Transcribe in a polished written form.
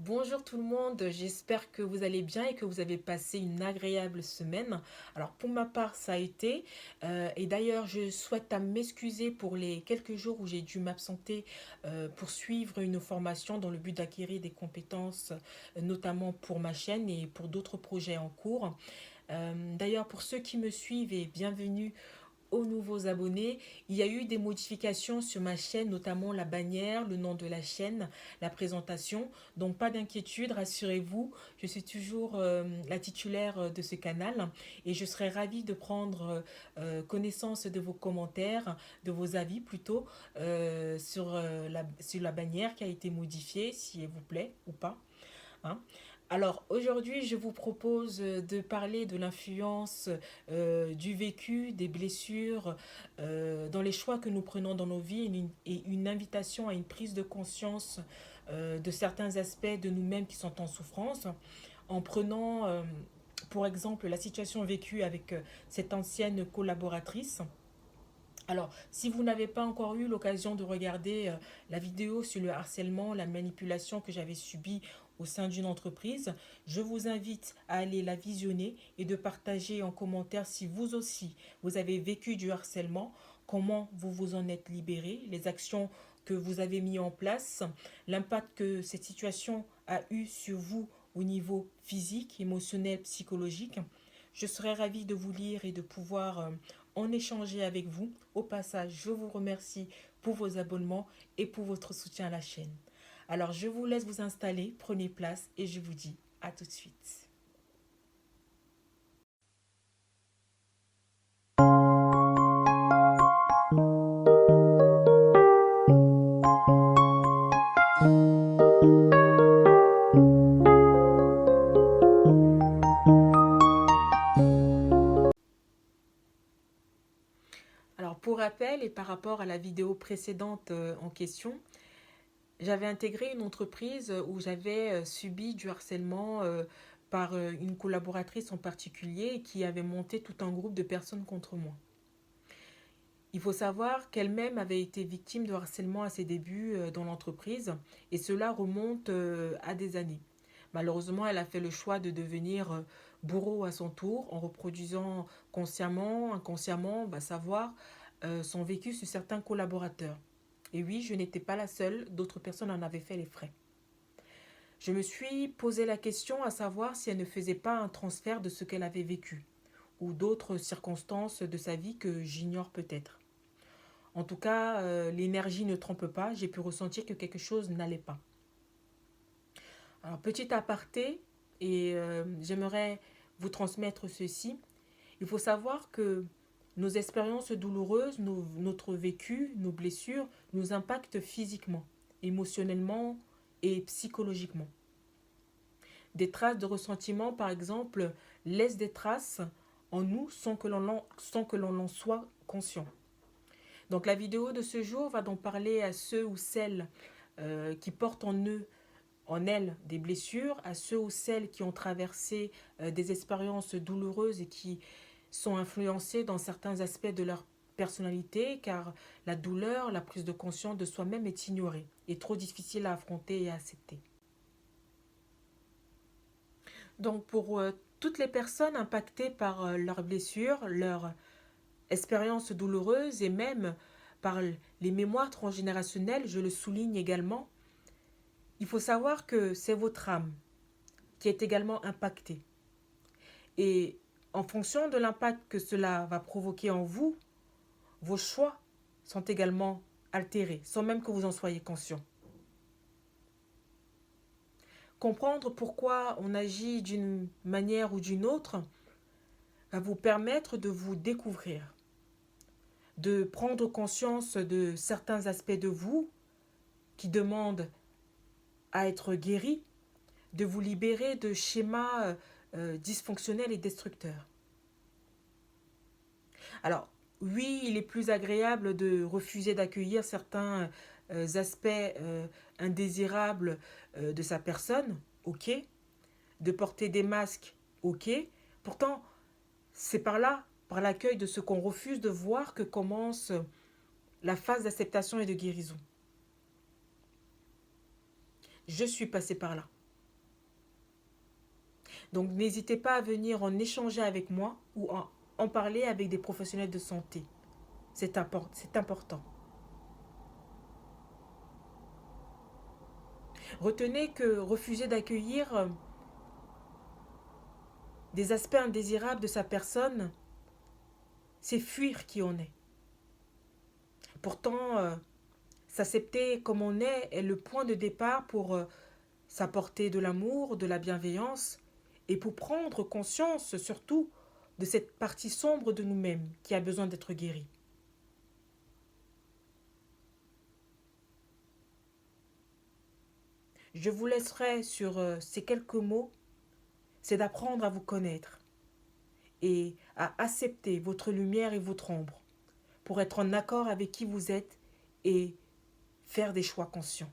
Bonjour tout le monde, j'espère que vous allez bien et que vous avez passé une agréable semaine. Alors pour ma part ça a été, et d'ailleurs je souhaite à m'excuser pour les quelques jours où j'ai dû m'absenter pour suivre une formation dans le but d'acquérir des compétences, notamment pour ma chaîne et pour d'autres projets en cours. D'ailleurs pour ceux qui me suivent et bienvenue aux nouveaux abonnés. Il y a eu des modifications sur ma chaîne, notamment la bannière, le nom de la chaîne, la présentation. Donc pas d'inquiétude, rassurez-vous, je suis toujours la titulaire de ce canal et je serai ravie de prendre connaissance de vos commentaires, de vos avis plutôt, sur la bannière qui a été modifiée, si elle vous plaît ou pas. Hein. Alors aujourd'hui, je vous propose de parler de l'influence du vécu, des blessures, dans les choix que nous prenons dans nos vies et une invitation à une prise de conscience de certains aspects de nous-mêmes qui sont en souffrance, en prenant pour exemple la situation vécue avec cette ancienne collaboratrice. Alors, si vous n'avez pas encore eu l'occasion de regarder la vidéo sur le harcèlement, la manipulation que j'avais subie au sein d'une entreprise, je vous invite à aller la visionner et de partager en commentaire si vous aussi vous avez vécu du harcèlement, comment vous vous en êtes libéré, les actions que vous avez mis en place, l'impact que cette situation a eu sur vous au niveau physique, émotionnel, psychologique. Je serais ravie de vous lire et de pouvoir en échanger avec vous. Au passage, je vous remercie pour vos abonnements et pour votre soutien à la chaîne. Alors, je vous laisse vous installer, prenez place et je vous dis à tout de suite. Alors, pour rappel et par rapport à la vidéo précédente en question, j'avais intégré une entreprise où j'avais subi du harcèlement par une collaboratrice en particulier qui avait monté tout un groupe de personnes contre moi. Il faut savoir qu'elle-même avait été victime de harcèlement à ses débuts dans l'entreprise et cela remonte à des années. Malheureusement, elle a fait le choix de devenir bourreau à son tour en reproduisant consciemment, inconsciemment, va savoir, son vécu sur certains collaborateurs. Et oui, je n'étais pas la seule, d'autres personnes en avaient fait les frais. Je me suis posé la question à savoir si elle ne faisait pas un transfert de ce qu'elle avait vécu ou d'autres circonstances de sa vie que j'ignore peut-être. En tout cas, l'énergie ne trompe pas. J'ai pu ressentir que quelque chose n'allait pas. Alors, petit aparté, et j'aimerais vous transmettre ceci. Il faut savoir que nos expériences douloureuses, notre vécu, nos blessures nous impactent physiquement, émotionnellement et psychologiquement. Des traces de ressentiment, par exemple, laissent des traces en nous sans que l'on en soit conscient. Donc la vidéo de ce jour va donc parler à ceux ou celles qui portent en eux, en elles, des blessures, à ceux ou celles qui ont traversé des expériences douloureuses et qui sont influencés dans certains aspects de leur personnalité, car la douleur, la prise de conscience de soi-même est ignorée et trop difficile à affronter et à accepter. Donc pour toutes les personnes impactées par leurs blessures, leur expérience douloureuse et même par les mémoires transgénérationnelles, je le souligne également, il faut savoir que c'est votre âme qui est également impactée. Et en fonction de l'impact que cela va provoquer en vous, vos choix sont également altérés, sans même que vous en soyez conscient. Comprendre pourquoi on agit d'une manière ou d'une autre va vous permettre de vous découvrir, de prendre conscience de certains aspects de vous qui demandent à être guéris, de vous libérer de schémas dysfonctionnels et destructeurs. Alors, oui, il est plus agréable de refuser d'accueillir certains aspects indésirables de sa personne, ok. De porter des masques, ok. Pourtant, c'est par là, par l'accueil de ce qu'on refuse de voir que commence la phase d'acceptation et de guérison. Je suis passée par là. Donc n'hésitez pas à venir en échanger avec moi ou en parler avec des professionnels de santé. C'est important. Retenez que refuser d'accueillir des aspects indésirables de sa personne, c'est fuir qui on est. Pourtant, s'accepter comme on est le point de départ pour s'apporter de l'amour, de la bienveillance et pour prendre conscience surtout de cette partie sombre de nous-mêmes qui a besoin d'être guérie. Je vous laisserai sur ces quelques mots, c'est d'apprendre à vous connaître et à accepter votre lumière et votre ombre pour être en accord avec qui vous êtes et faire des choix conscients.